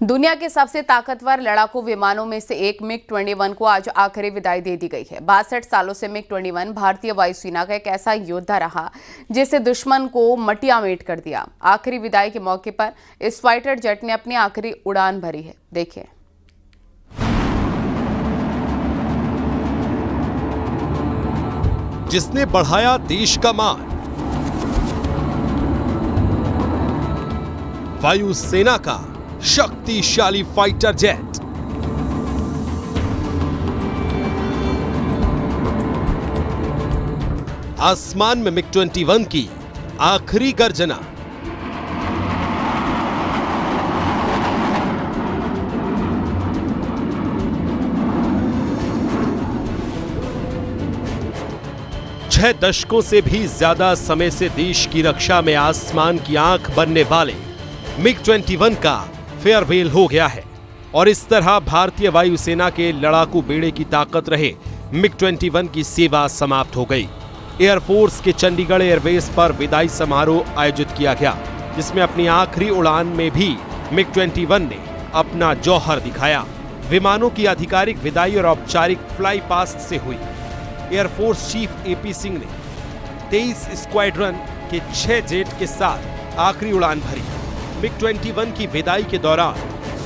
दुनिया के सबसे ताकतवर लड़ाकू विमानों में से एक मिग-21 को आज आखिरी विदाई दे दी गई है। 62 सालों से मिग-21 भारतीय वायुसेना का एक ऐसा योद्धा रहा जिसे दुश्मन को मटियामेट कर दिया। आखिरी विदाई के मौके पर इस फाइटर जेट ने अपनी आखिरी उड़ान भरी है। देखिए। जिसने बढ़ाया देश का मान, वायुसेना का शक्तिशाली फाइटर जेट। आसमान में मिग-21 की आखिरी गर्जना। छह दशकों से भी ज्यादा समय से देश की रक्षा में आसमान की आंख बनने वाले मिग-21 का फेयरवेल हो गया है और इस तरह भारतीय वायुसेना के लड़ाकू बेड़े की ताकत रहे मिग-21 की सेवा समाप्त हो गई। एयरफोर्स के चंडीगढ़ एयरबेस पर विदाई समारोह आयोजित किया गया, जिसमें अपनी आखिरी उड़ान में भी मिग-21 ने अपना जौहर दिखाया। विमानों की आधिकारिक विदाई और औपचारिक फ्लाई पास्ट से हुई। एयरफोर्स चीफ एपी सिंह ने 23 स्क्वाड्रन के 6 जेट के साथ आखिरी उड़ान भरी। मिग-21 की विदाई के दौरान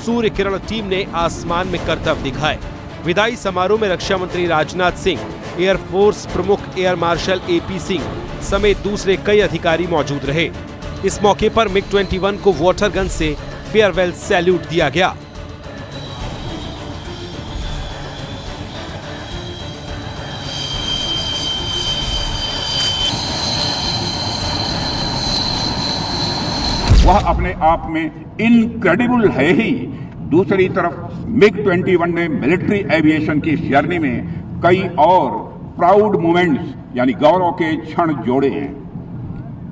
सूर्य किरण टीम ने आसमान में करतब दिखाए। विदाई समारोह में रक्षा मंत्री राजनाथ सिंह, एयरफोर्स प्रमुख एयर मार्शल एपी सिंह समेत दूसरे कई अधिकारी मौजूद रहे। इस मौके पर मिग-21 को वाटर गन से फेयरवेल सैल्यूट दिया गया। वह अपने आप में इनक्रेडिबल है ही। दूसरी तरफ मिग-21 ने मिलिट्री एविएशन की जर्नी में कई और प्राउड मोमेंट्स यानी गौरव के क्षण जोड़े हैं।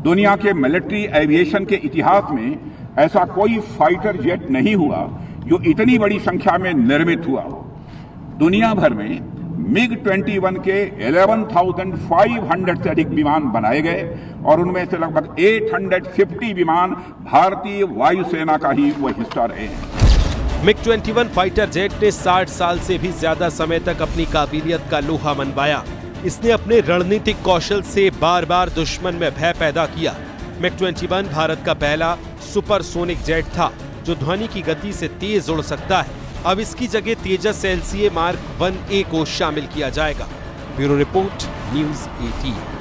दुनिया के मिलिट्री एविएशन के इतिहास में ऐसा कोई फाइटर जेट नहीं हुआ जो इतनी बड़ी संख्या में निर्मित हुआ हो। दुनिया भर में मिग-21 के 11,500 से अधिक विमान बनाए गए और उनमें से लगभग 850 विमान भारतीय वायुसेना का ही वह हिस्सा रहे हैं। मिग-21 फाइटर जेट ने 60 साल से भी ज्यादा समय तक अपनी काबिलियत का लोहा मनवाया। इसने अपने रणनीतिक कौशल से बार बार दुश्मन में भय पैदा किया। मिग-21 भारत का पहला सुपरसोनिक जेट था जो ध्वनि की गति से तेज उड़ सकता है। अब इसकी जगह तेजस LCA मार्क 1A को शामिल किया जाएगा। Bureau report, news 18।